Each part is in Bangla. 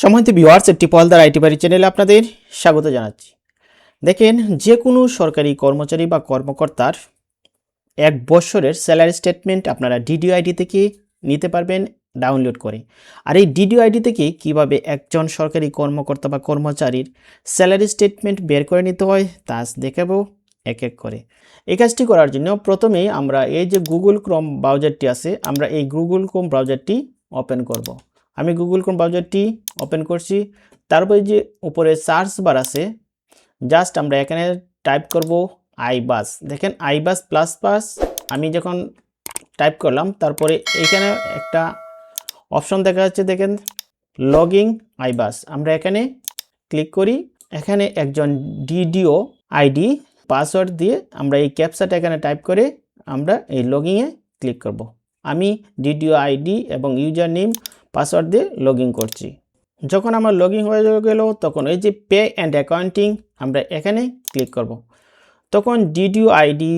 সম্মানিত ভিউয়ার্স, টিপলদার আইটি বাড়ি চ্যানেলে আপনাদের স্বাগত জানাচ্ছি। দেখেন, যে কোনো সরকারি কর্মচারী বা কর্মকর্তার 1 বছরের স্যালারি স্টেটমেন্ট আপনারা ডিডিআইডি থেকে নিতে পারবেন ডাউনলোড করে। আর এই ডিডিআইডি থেকে কিভাবে একজন সরকারি কর্মকর্তা বা কর্মচারীর স্যালারি স্টেটমেন্ট বের করে নিতে হয় তা দেখাবো এক এক করে। এই কাজটি করার জন্য প্রথমেই আমরা এই যে গুগল ক্রোম ব্রাউজারটি আছে, আমরা এই গুগল ক্রোম ব্রাউজারটি ওপেন করব। আমি গুগল ক্রোম ব্রাউজারটি ওপেন করছি। তারপরে যে উপরে সার্চ বার আছে, জাস্ট আমরা এখানে টাইপ করব আইবাস। দেখেন আইবাস প্লাস প্লাস আমি যখন টাইপ করলাম, তারপরে এখানে একটা অপশন দেখা যাচ্ছে, দেখেন লগইন আইবাস। আমরা এখানে ক্লিক করি। এখানে একজন ডিডিও আইডি পাসওয়ার্ড দিয়ে আমরা এই ক্যাপচাটা এখানে টাইপ করে আমরা এই লগইনে ক্লিক করব। আমি ডিডিও আইডি এবং ইউজার নেম পাসওয়ার্ড দিয়ে লগইন করছি। যখন আমার লগইন হয়ে গেল, তখন এই যে পে অ্যান্ড অ্যাকাউন্টিং আমরা এখানে ক্লিক করব। তখন ডিডিও আইডি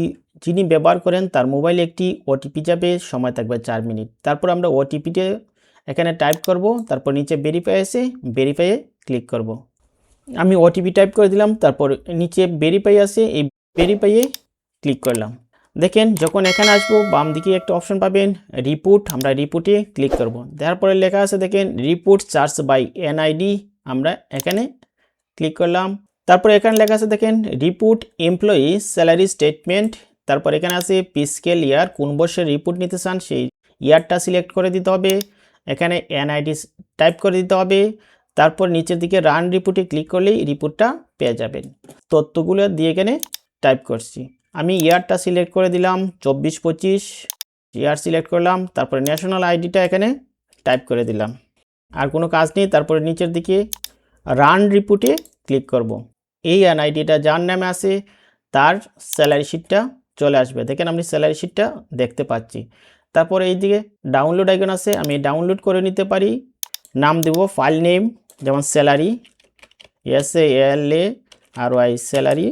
যিনি ব্যবহার করেন তার মোবাইলে একটি ওটিপি যাবে, সময় থাকবে 4 মিনিট। তারপর আমরা ওটিপিতে এখানে টাইপ করব, তারপর নিচে ভেরিফাই আছে, ভেরিফাইয়ে ক্লিক করব। আমি ওটিপি টাইপ করে দিলাম, তারপর নিচে ভেরিফাই আছে, এই ভেরিফাইয়ে ক্লিক করলাম। দেখেন যখন এখানে আসবো, বাম দিকে একটা অপশন পাবেন রিপোর্ট, আমরা রিপোর্টে ক্লিক করব। তারপরে লেখা আছে দেখেন রিপোর্ট চার্জ বাই এনআইডি, আমরা এখানে ক্লিক করলাম। তারপরে এখানে লেখা আছে দেখেন রিপোর্ট এমপ্লয়ি স্যালারি স্টেটমেন্ট। তারপর এখানে আছে ফিসক্যাল ইয়ার, কোন বছরের রিপোর্ট নিতে চান সেই ইয়ারটা সিলেক্ট করে দিতে হবে। এখানে এনআইডি টাইপ করে দিতে হবে। তারপর নিচের দিকে রান রিপোর্টে ক্লিক করলেই রিপোর্টটা পেয়ে যাবেন। তথ্যগুলো দিয়ে এখানে টাইপ করছি। আমি ইয়ারটা সিলেক্ট করে দিলাম 24-25 ইয়ার সিলেক্ট করলাম। তারপরে ন্যাশনাল আইডিটা এখানে টাইপ করে দিলাম। আর কোনো কাজ নেই। তারপরে নিচের দিকে রান রিপোর্টে ক্লিক করব। এই এনআইডিটা যার নামে আছে তার স্যালারি শিটটা চলে আসবে। দেখেন আমি স্যালারি শিটটা দেখতে পাচ্ছি। তারপরে এই দিকে ডাউনলোড আইকন আছে, আমি ডাউনলোড করে নিতে পারি। নাম দেব ফাইল নেম, যেমন স্যালারি SALARY স্যালারি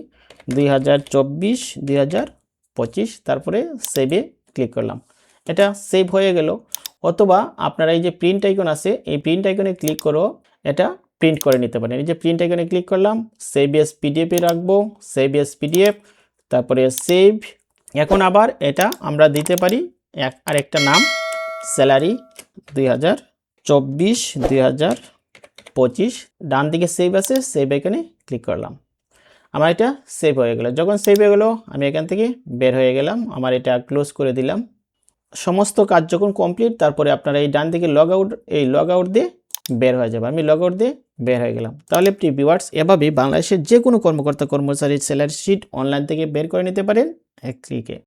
2024-2025। তারপরে সেভে ক্লিক করলাম। এটা সেভ হয়ে গেল। অথবা আপনারা এই যে প্রিন্ট আইকন আছে, এই প্রিন্ট আইকনে ক্লিক করো, এটা প্রিন্ট করে নিতে পারেন। এই যে প্রিন্ট আইকনে ক্লিক করলাম, সেভ এস পিডিএফে রাখবো, সেভ এস পিডিএফ, তারপরে সেভ। এখন আবার এটা আমরা দিতে পারি আরেকটা নাম স্যালারি 2024-2025। ডান দিকে সেভ আছে, সেভ আইকনে ক্লিক করলাম। আমার এটা সেভ হয়ে গেল। যখন সেভ হয়ে গেল আমি এখান থেকে বের হয়ে গেলাম, আমার এটা ক্লোজ করে দিলাম। সমস্ত কাজ যখন কমপ্লিট, তারপরে আপনারা এই ডান দিকে লগ আউট দিয়ে বের হয়ে যাবে। আমি লগ আউট দিয়ে বের হয়ে গেলাম। তাহলে আপনি ভিউয়ার্স এভাবেই বাংলাদেশের যে কোনো কর্মকর্তা কর্মচারীর স্যালারি শিট অনলাইন থেকে বের করে নিতে পারেন এক ক্লিকে।